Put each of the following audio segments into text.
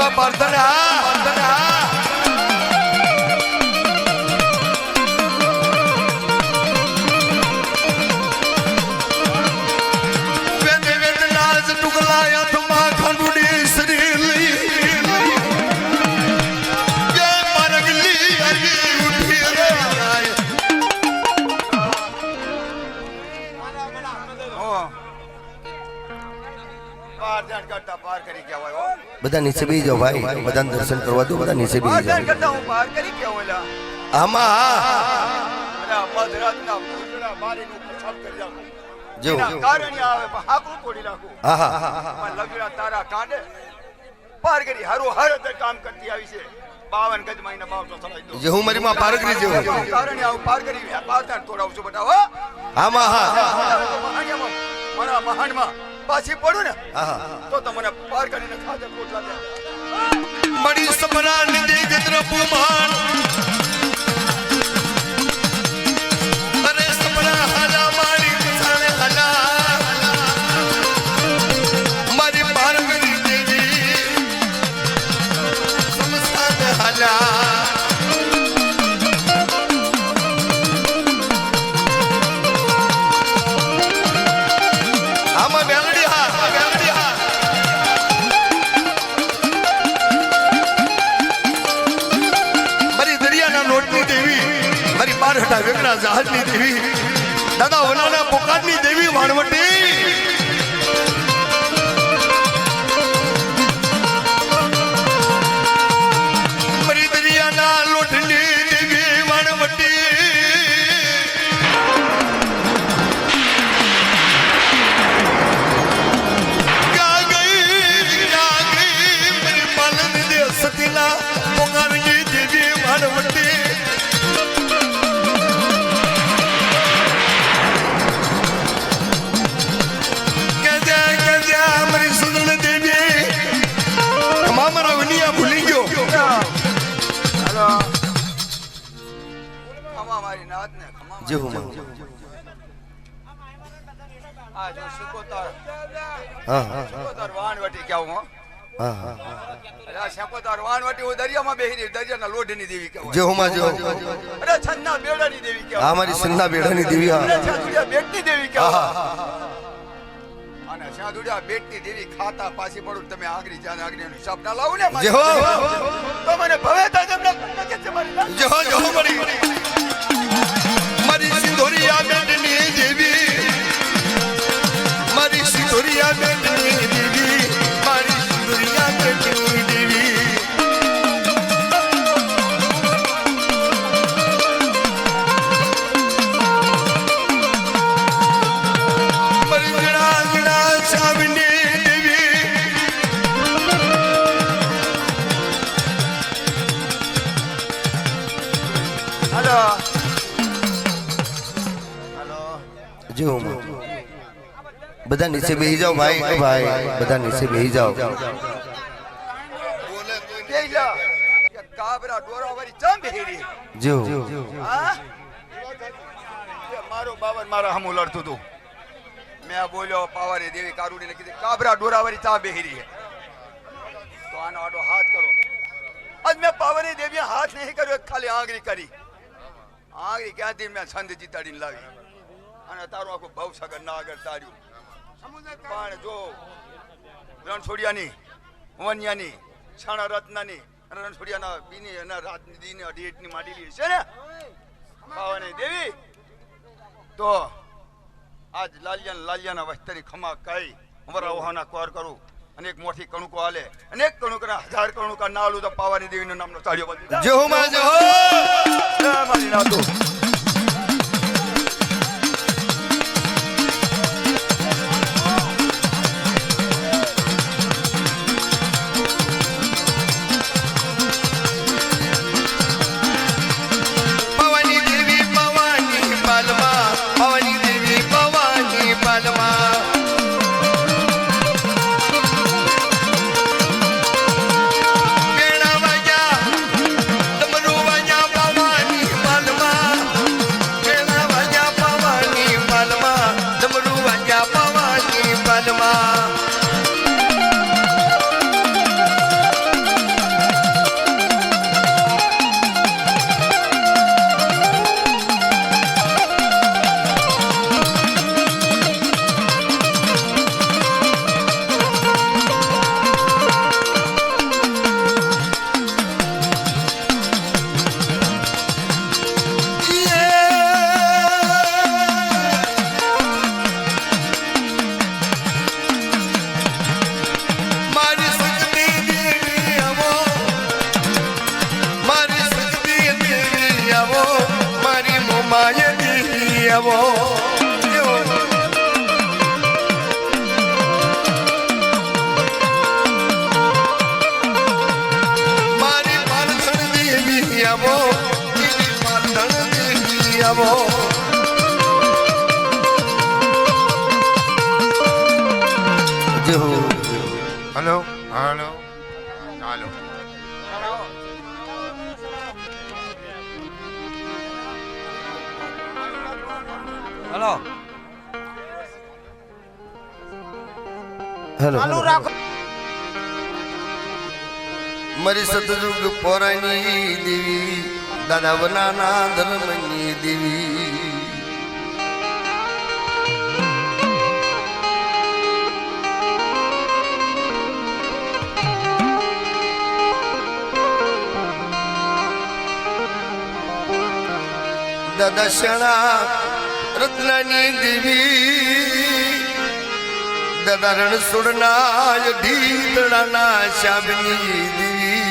માં પાર્થના બધા નીચે બેસી જાઓ ભાઈ, બધાને દર્શન કરવા દો, બધા નીચે બેસી જાઓ. કરતા હું બહાર કરી કે ઓલા આમાં અરે મધરાતના ભૂતડા મારીને પછાડ કરી નાખું. જો કારણિયા આવે પણ હાકું તોડી નાખું. હા હા પણ લગડા તારા કાંડે પાર કરી હારો હારો તે કામ કરતી આવી છે. 52 ગજ મહિના બાવતો સળાઈ દો. જે હું મારી માં પારગરી જેવું કારણિયા આવું પાર કરી પારતાન તોડાવું છું બેટા. હો આમાં હા મારા મહાનમાં પાછી પડું ને હા તો તમને પાર કરીને ખાધે પોટલા દે. બડી સપના નિદે ગદ્ર પુમાન અરે સપના હાલા મારી મસાલે હાલા મારી પારગરી દેવી સમસાદ હાલા આમાં બેલડી હા બેલડી હા લોટની દેવી મારી બારહટા વેગડા જહાજની દેવી દાદા વનાના પોકારની દેવી વાણવટી મારી દરિયાના લોટની દેવી વાણવટી મારી પાલન દે સતીના પોકારની દેવી વાણવટી ભૂલી ગયો. ખમા મારી નાત ને ખમા જે હું આ જો શિકોતર હા શિકોતર વાણવટી કેવું હો. હા હા અરે શિકોતર વાણવટી હું દરિયામાં બેહી રહી દરિયાના લોઢની દેવી કેવું. જે હું જો અરે છન્ના બેડાની દેવી કેવું. હા મારી સંના બેડાની દેવી હા અરે છાદુડિયા બેટની દેવી કેવું. અને છાદુડિયા બેટની દેવી ખાતા પાછી પડું તમે આગરી જાન આગરીનો હિસાબ ના લાવું ને. જે હો તો મને ભવે તા જમના કે છે મારી જે હો મળી મારી સિંધોરિયા બેટની દેવી મારી સિંધોરિયા બેટની દેવી મારી સિંધોરિયા બેટની દેવી મારી ગણા ગણા સાવની દેવી હાલો જો બધા નીચે બેસી જાઓ ભાઈ ભાઈ બધા નીચે બેસી જાઓ. બેહી જા કે કાબરા ડોરા વાળી ચમ બેહી રહી. જો હા એ મારો બાવન મારા હમું લડતું તું. મેં બોલ્યો પાવારી દેવી કારુડીને કીધી કાબરા ડોરા વાળી ચા બેહી રહી તો આનો આડો હાથ કરો. આજ મેં પાવાની દેવી હાથ નહીં કર્યો ખાલી આંગળી કરી. આંગળી ક્યાંથી મેં છંદ જીતાડીને લાવી અને તારું આખું ભવ સગર ના આગળ તાર્યું. પણ જો રણછોડિયાની વન્યાની છાણા રત્નાની રણછોડિયાના બીની અને રાતની દીની અઢીની માંડેલી છે ને પાવાની દેવી તો આજ લાલિયાના વસ્તરી ખમા કઈ અમારા ઓહાના કોર કરું અને એક મોટી કણુકો હાલે અને એક કણુકના 1000 કણુકા ના આલું તો પાવાની દેવીનો નામનો તાળીઓ બદલી જો માં જો મારી નાતો. ભવાની દેવી ભવાની પાલમા ભવાની દેવી ભવાની પાલમા બેડા વાગ્યા ડમરુ વાગ્યા ભવાની પાલમા મારી મોમાય દી આવો મારી પાલણ દેવી આવો પાલણ દેવી આવો hello hello hello hello hello ચાલુ રાખો મારી સતયુગ પોરાની દેવી દાદા વનાના ધર્મની દેવી દાદા શણા રત્નાની દેવી દાદા રણછોડના ઢીતડાના શાબની દેવી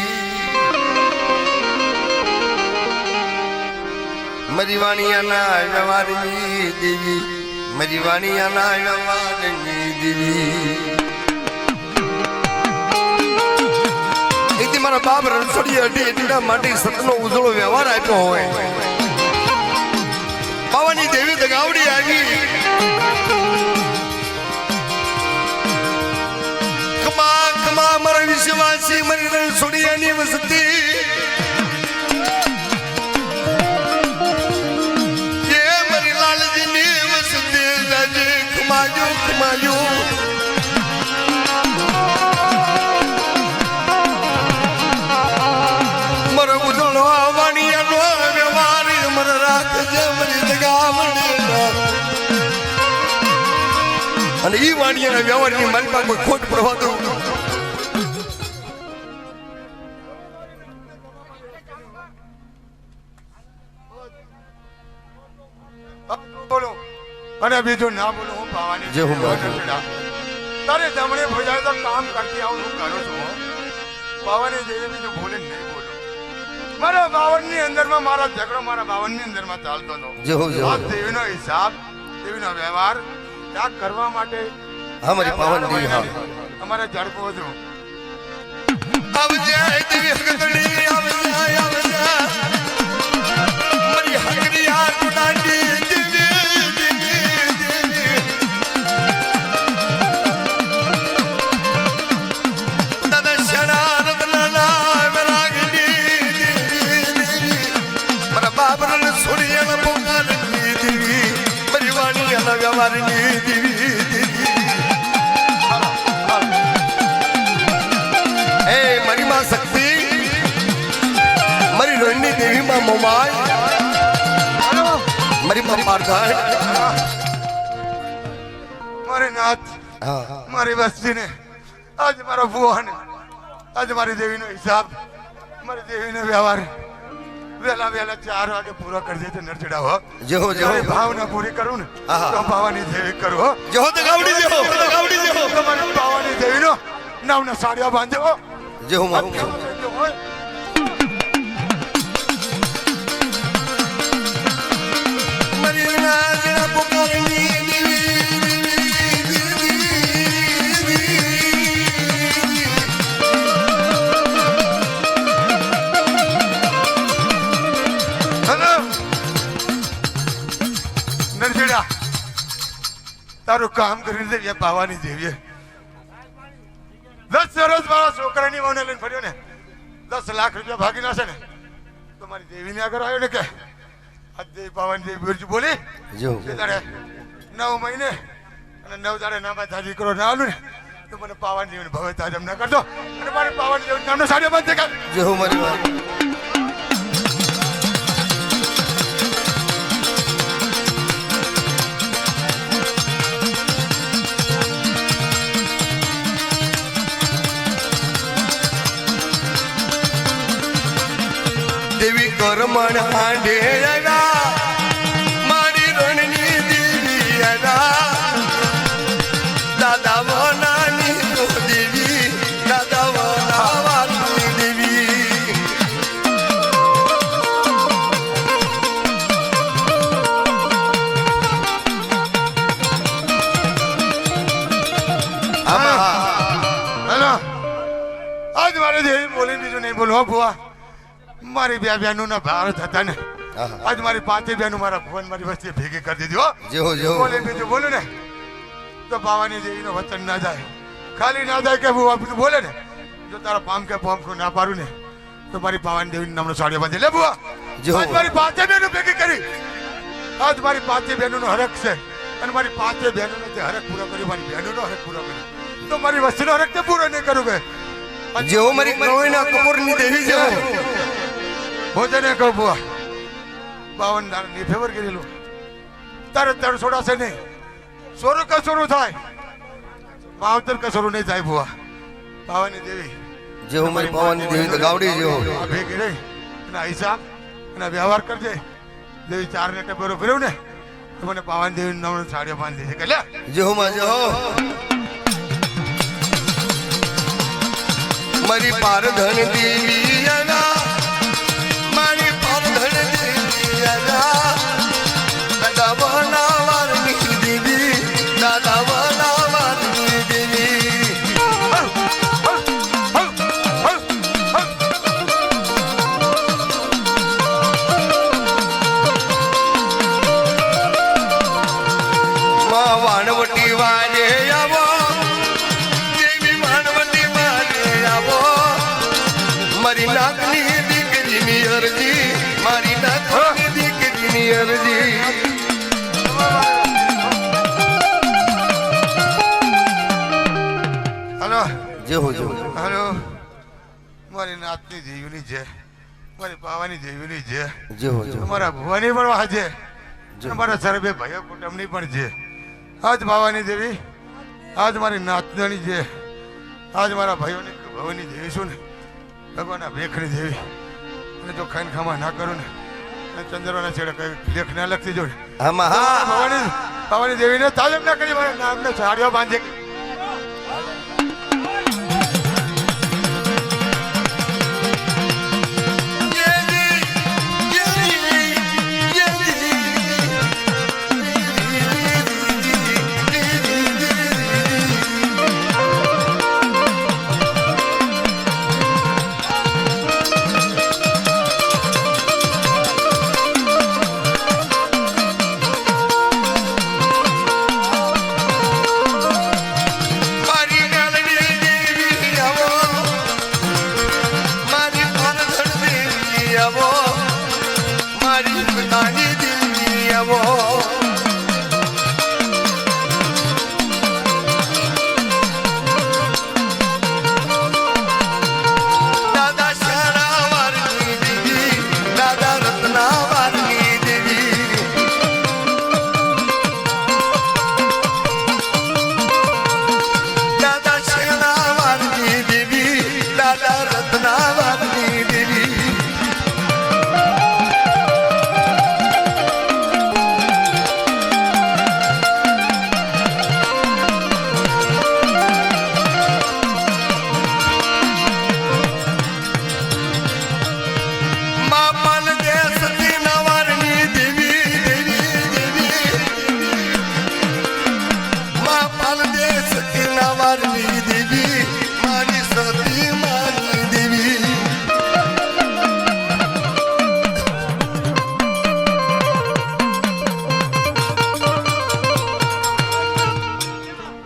મારી વાણિયાના વ્યવહારની દેવી મારી વાણિયાના વ્યવહારની દેવી એથી મારા બાપ રણછોડી ઢીતડા માટે સતનો ઉજળો વ્યવહાર આપ્યો હોય પાવાની દેવી દગાવડી આવી કમા કમા મારા વિશ્વાસી મારી રણછોડિયાની વસતી એ મારી લાલજીની વસતી જાજે કમાજો કમાજો મારો ઉજળો વાણિયાનો વ્યવહાર મારા રાખજે મારી અને ઈ વાણિયાના વ્યવહારની મારી પાસે કોઈ ખોટ પ્રવાહ દઉં બોલો અને બીજું ના બોલું હું પાવાની જે હું તારે જમણે ભજાય તો કામ કરતી આવું હું કરું છું પાવાની જેવી બીજું બોલે નહીં બોલું મારા બાવનની અંદરમાં મારા ઝઘડો મારા બાવનની અંદરમાં ચાલતો હતો આ દેવીનો હિસાબ દેવીનો વ્યવહાર ત્યાગ કરવા માટે હા મારી પાવન દેવી હા અમારે ઝડપો હતું આવજે દેવી હકતડી આવજે આવજે મારી હકડી આ કુડાંડી દેવી દેવી દેવી દાદા શણા રત્નાના વરાગડી દેવી દેવી મારા બાબરન છોડીયાના પોકારની દેવી મારી વાણિયાના વ્યવહારની દેવી શક્તિ મારી રોહિણી દેવી માં મોમાય મારી માં પારધાય મારી નાથ મારી વસ્તીને આજ મારા ભુવાને આજ મારી દેવીનો હિસાબ મારી દેવીનો વ્યવહાર વેલા વેલા 4 વાગે પૂરો કરી દેજો નરચડા હો જેહો જેહો ભાવના પૂરી કરું ને તો પાવાની દેવી કરું હો જેહો તો ગાવડી જેહો તમારી પાવાની દેવીનો નાવના સાડિયા બાંધો જેહો મારું મારી નાજના પોકારની નરચડા તારું કામ કરીને દે પાવાની દેવીએ 10 વર્ષ મારા છોકરાની વહુને લઈને ફર્યો ને 10 લાખ રૂપિયા ભાગી નાખે ને તો મારી દેવીને આગળ આવ્યો ને કે આ દેવી પાવાની દેવી બિરજુ બોલી જો તારે 9 મહિને અને 9 દાડે નામા થાજી કરો ના આલું ને તો મને પાવાની દેવીને ભવે તાજમ ના કરતો અને મારી પાવાની દેવી નામનો સાડિયો બંધ કર જેહો મારી વાત દેવી કરમણ હાંડેરા મારી રણની દેવી દાદા વનાની તો દેવી દાદા વનાવાની દેવી જો બુઆ મારી બે બહેનોના ભારત હતા ને આહા. આજ મારી પાંચે બહેનો મારા ભુવન મારી વચ્ચે ભેગી કરી દીધી હો જેહો જેહો બોલે બીજું બોલું ને તો બાવાની દેવીનો વચન ના જાય ખાલી ના જાય કે બુઆ બીજું બોલે ને જો તારા પામ કે પોમ ના પાડું ને તો મારી પાવાની દેવીની નામનો સાડીઓ બાંધી લે બુઆ જેહો. આજ મારી પાંચે બહેનો ભેગી કરી આજ મારી પાંચે બહેનોનો હરખ છે અને મારી પાંચે બહેનોનો જે હરખ પૂરો કર્યો મારી બહેનોનો હરખ પૂરો કર્યો તો મારી વસ્તીનો હરખ તે પૂરો નહીં કરું કે જેહો મારી કરોઈના કપૂરની દેવી જેહો ભોજને કહું બુઆ 52 દાડાની ફેવર કરેલું તારે તર છોડાશે નહીં સોરું કસોરું થાય માવતર કસોરું નહીં થાય બુઆ પાવાની દેવી જેહો મારી પાવાની દેવી તો ગાવડી જેહો આ ભેગી રહી એના હિસાબ એના વ્યવહાર કરજે દેવી 4 ને ટપેરો ફેરવું ને તો મને પાવાની દેવી નામનો સાડીઓ બાંધી દેજે કે લે જેહો માં જેહો મારી પારધન દેવી આના મારી પારધન દેવી આના દાદા બનાવવાની દેવી દાદા બનાવવાની દેવી માં વાણવટી વાજે આવો દેવી વાણવટી વાજે આવો મારી નાકની દીકરીની અરજી મારી નાકની દીકરીની અરજી હલો જેહો જેહો હલો મારી નાતની દેવીની છે મારી પાવાની દેવીની છે જેહો જેહો અમારા ભુવાની પણ વાજે અમારા સર્વે ભાઈઓ કુટુંબની પણ છે આજ બાવાની દેવી આજ મારી નાતની છે આજ મારા ભાઈઓની ભવાની દેવી છું ને ભગવાનના ભેખની દેવી અને જો ખાઈને ખામા ના કરું ને અને ચંદ્રના છેડે કઈ લેખ ના લખતી જોડે આમાં હા ભવાની દેવીને તાલીમ ના કરી મારા નામને સાડીઓ બાંધે મારી ગાલડી દેવી આવો મારી પારધન દેવી આવો મારી પિતાની દેવી આવો દાદા શારાવારની દેવી દાદા રત્નાવારની દેવી દાદા શેણાવારની દેવી દાદા રત્નાવારની દેવી મા પાલ દે સતીનાવારની દેવી દેવી દેવી મા પાલ દે સતીનાવારની દેવી મારી સતી મારી દેવી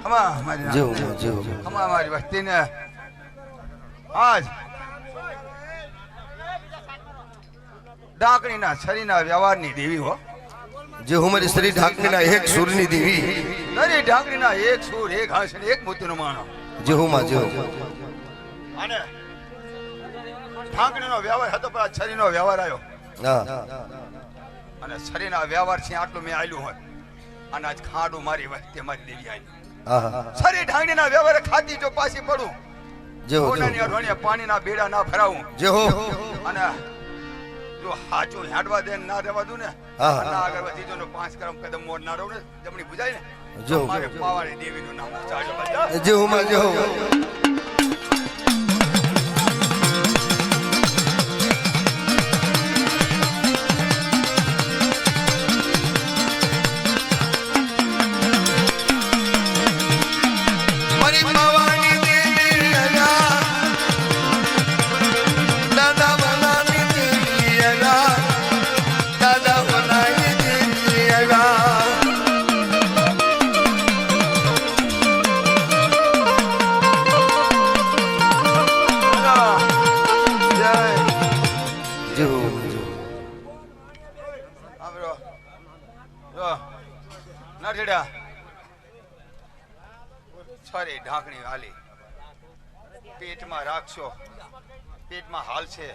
હમા મારી નાત. જેહો જેહો હમા મારી વસ્તીને આજ ડાકણીના છરીના વ્યવહારની દેવી હો જેહો મારી શ્રી ઢાકણીના એક સૂરની દેવી દરેક ઢાંકણીના એક સૂર એક હાંસ અને એક મોતીનો માણો જેહો માં જેહો અને ઢાંકણીનો વ્યવહાર હતો પણ આ છરીનો વ્યવહાર આવ્યો હા અને છરીના વ્યવહાર છે આટલું મેં આલ્યું હોય અને આજ ખાડું મારી વખતે મારી દેવી આવી આહા છરી ઢાંકણીના વ્યવહાર ખાતી જો પાછી પડું જેહો કોનાની જેહો અઢવાણિયા પાણીના બેડા ના ભરાવું જેહો અને જો હાચું હેડવા દે ના રહેવા દઉં ને હા. ના આગળ વધી જો 5 કદમ મોડ ના રહું ને જમણી બુજાય ને જો, તો મારે જો. પાવાળી દેવીનું નામ ચાલ્યો બધા જેહો માં જેહો મારી પાવાની દેવી આના નાઠેડા છરે ઢાંકણી હાલી પેટમાં રાખશો પેટમાં હાલ છે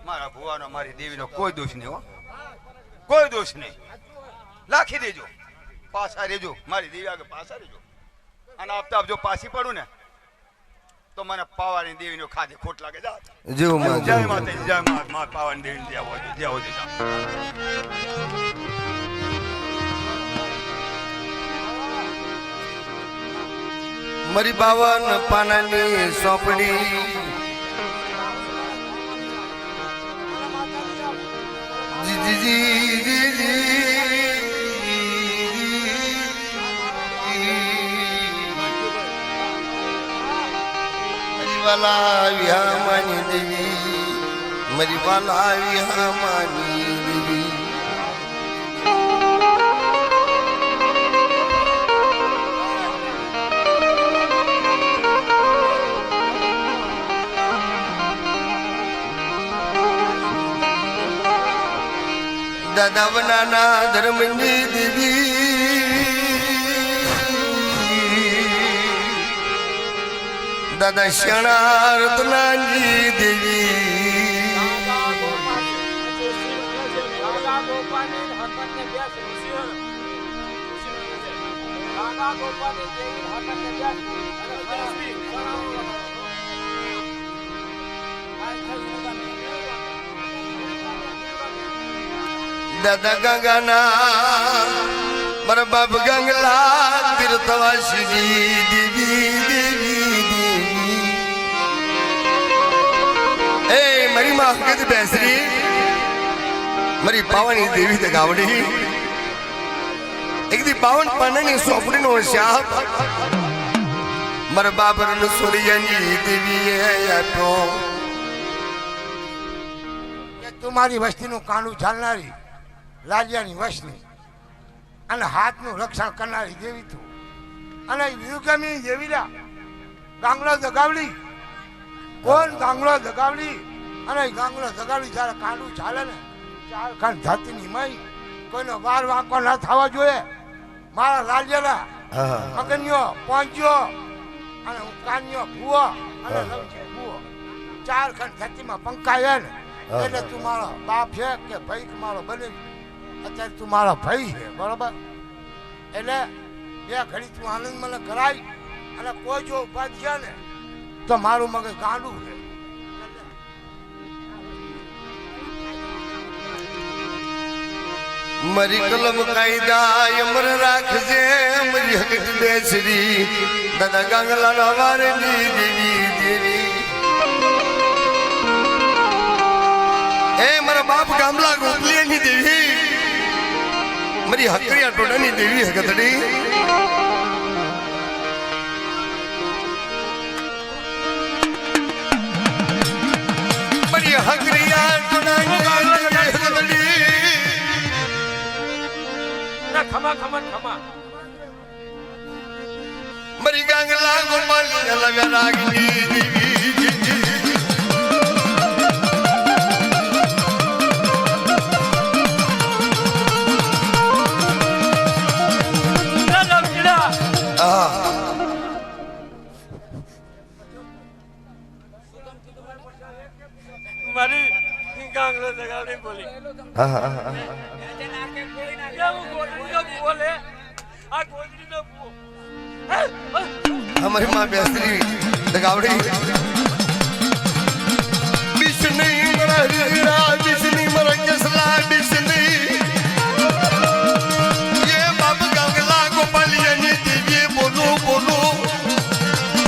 મારા ભુવાનો મારી દેવીનો કોઈ દોષ નહીં હો કોઈ દોષ નહીં લાખી દેજો પાછા રેજો મારી દેવી આગળ પાછા રેજો અને આપતા જો પાછી પડું ને તો મને પાવાની દેવીનો ખાધે ખોટ લાગે જા જેવું માં જય માતા જય મા પાવાની દેવી જય હો જા મારી 52 પાનાની સોંપડી જી જી જી મારી વાલા વિહામાની દેવી મારી વાલા વિહામાની દેવી દાદા બનાના ધર્મની દેવી દાદા શણા રત્નાની દેવી દાદા ગંગાના મારા બાપ ગંગલા તીર્થવાસી દેવી દેવી દેવી એ મારી માં હકત બેસરી મારી પાવાની દેવી તે ગાવડી એક દી 52 પાનાની સોપડીનો શાપ મારા બાપ રણછોડિયાની દેવીએ આપ્યો તું મારી વસ્તીનું કાંડું ચાલનારી લાલિયાની વસ્તી અને હાથનું રક્ષણ કરનારી દેવી તું અને વિરુગમી દેવીરા ગાંગલો દગાવડી કોણ ગાંગલો દગાવડી અને ગાંગલો દગાવડી જ્યારે કાંડું ચાલે ને ચાર ખાન ધરતીની મય કોઈનો વાર વાંકો ના થવા જોઈએ મારા લાલિયાના મગન્યો પહોંચ્યો અને હું કાન્યો ભૂવો અને લવજી ભૂવો ચાર ખાન ધરતીમાં પંકાયા ને એટલે તું મારો બાપ છે કે ભાઈ મારો બને અત્યારે તું મારો ભાઈ છે બરોબર એટલે બે ઘડી તું આનંદ મને કરાય અને કોઈ જો ઉભા થયા ને તો મારું મગજ ગાંડું છે મારી કલમ કાયદા અમર રાખજે મારી હકત બેસરી દાદા ગાંગલા વારની દેવી દેવી એ મારા બાપ ગામલા ગોપલિયાની દેવી મારી હકરિયા ટોડાની દેવી હકતડી મારી હકરિયા ટોડાની હકતડી ખમા ખમા ખમા મારી ગાંગલા ગોપાલી લવ્યા રાગની દેવી મારી ગાંગલો દગાવડી બોલી બોલે આ ગોદડીનો ભૂવો हमारी माँ बेस्त्री दगावड़ी बिस्नी मरा हीरा बिस्नी मरा कसला बिस्नी ये बाप गंगला गोपालिया ने देवी बोलो बोलो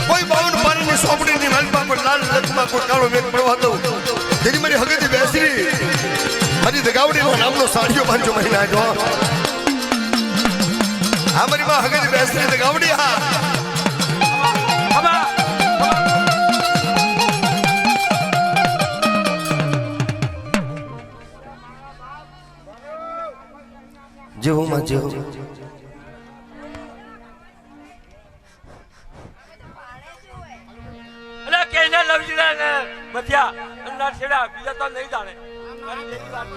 कोई बावन पानी ने सोपड़ी ने माल बाप लाल लक्ष्मा को कालो में पड़वा दो तेरी मेरी हगती बेस्त्री हरी दगावड़ी नो नाम लो साड़ियों पांचों महीना जो हमारी माँ हगती बेस्त्री दगावड़ी हाँ જેવું માં જેવું અલે કેને લવજીલા ને મધ્યા અંદા છેડા બીજા તો નહીં જાણે મારી દેવી વાત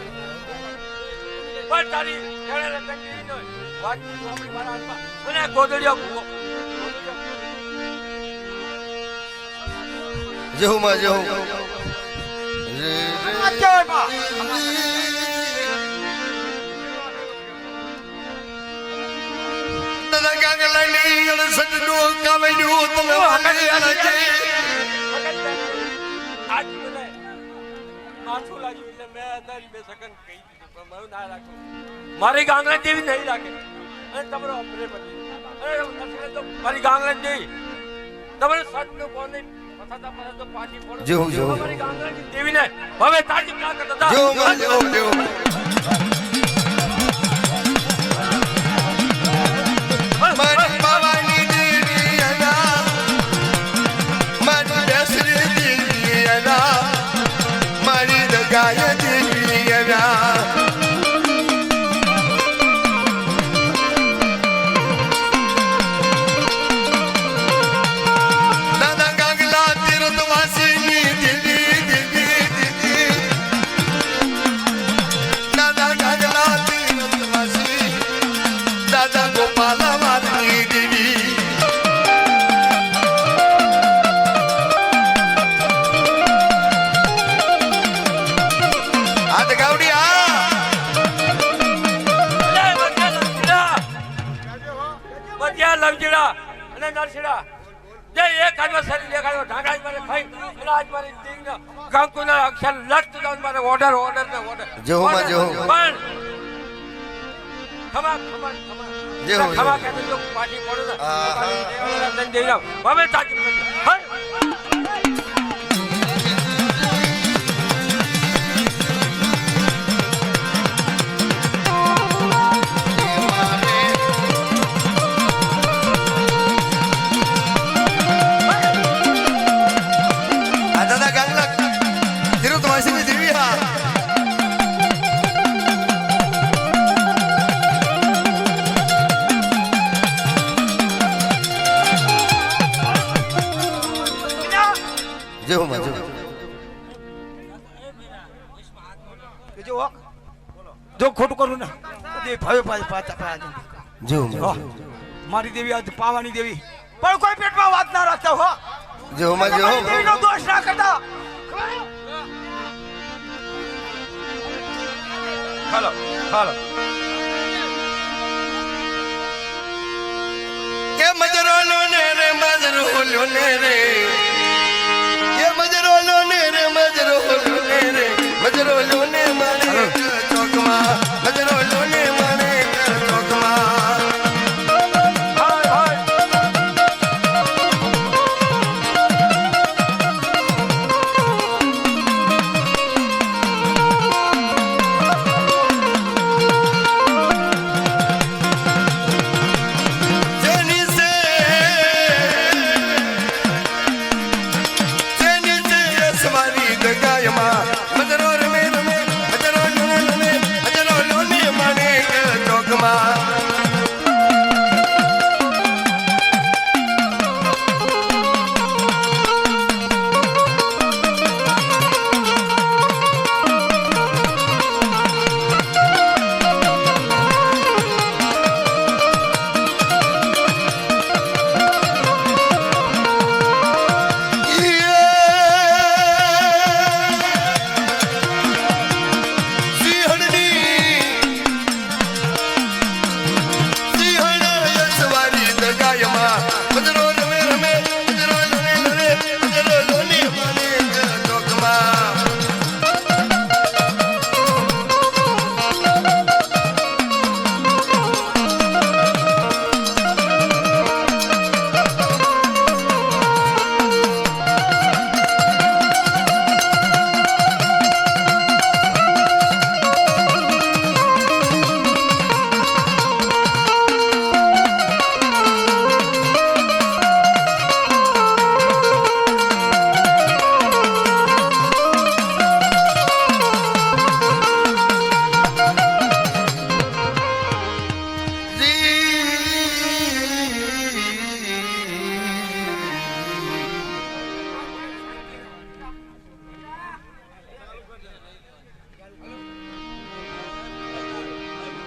પણ તારી જાણે તંગી ન વાતચીત આપણી મારા હાથમાં. મને ગોદડીયો ભૂવો. જેવું માં જેવું દાદા કાંગલા ની સજનું કાવડ્યું તમે આજ મને માથું લાગ્યું એટલે મેં તારી બે સેકન્ડ કહી દીધું પણ મારું ના રાખું. મારી ગાંગલા જેવી નહીં રાખે અને તમારો અપરે બની અરે તો મારી ગાંગલા જેવી તમારે સજનું કોને પથાતા પથાતા પાછી પડો જેવું જેવું મારી ગાંગલા જેવી ને હવે તાજી ના કરતા જેવું માં જેવું જેવું મારી બાવાની દેવી અના મારી બેસરી દેવી અના મારી દગાય દેવી અના દાદા કાંગલા તીર્થવાસીની દેવી દેવી દેવી દાદા કાંગલા તીર્થવાસી દાદા ગોપાલા મારી દેવી આ ગાવડી આ બધા લવજીડા અને નરસીડા જે એક હાથમાં શરીર દેખાડો ઢાંકડા મારે ખાઈ અને આજ મારી ટીંગ કંકુના અક્ષર લટ દાન મારે ઓર્ડર ઓર્ડર ને ઓર્ડર જેવું માં જેવું પણ ખમા ખમા ખમા જેવું ખમા કે તો પાછી પડો ને દેવડા દઈ જાવ હવે તાજી હે આ દાદા કાંગલા તીર્થવાસીની દેવી હા જેવું માં જેવું જો ખોટું કરું ને દે ભાવે પાછા જેવું માં મારી દેવી આજ પાવાની દેવી પણ કોઈ પેટમાં વાત ના રાખતા હો જેવું માં મારી જેવું દેવીનો દોષ ના કરતા હાલો હાલો કે મજરોલો ને રે મજરોલો ને રે કે મજરોલો ને રે મજરોલો ને રે મજરોલો ને મારે ચોકમાં મજરોલો ને મારે ચોકમાં હાય હાય જેની સે સવારી દગાયમાં મજરો રમે રમે મજરો રમે રમે મજરો લોને માને ચોકમાં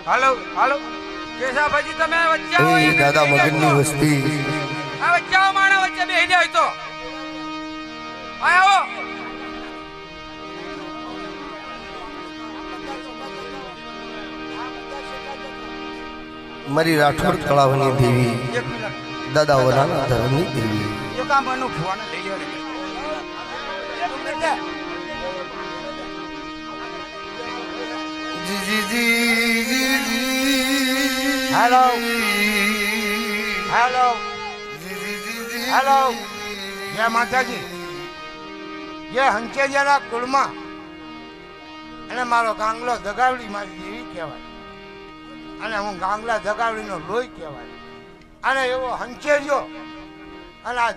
હાલો હાલો કેશાભાજી તમે વચ્ચે આવો, એ એ દાદા બેસી મગનની જાઓ. વસ્તી આ વચ્ચે આવો, માણસ વચ્ચે બેસી જાય તો આ આવો. મારી રાઠોડ તળાવની દેવી એક મિનિટ, દાદા વરાના ધર્મની દેવી એક આ મનુ ફોન લઈ લ્યો ને. એક મિનિટ. હેલો હેલો હેલો, જય માતાજી. જે હંચેજાના કુળમાં અને મારો ગાંગલો જગાવડી મારી દેવી કહેવાય, અને હું ગાંગલા જગાવડીનો લોહી કહેવાય, અને એવો હંચેજો અને આ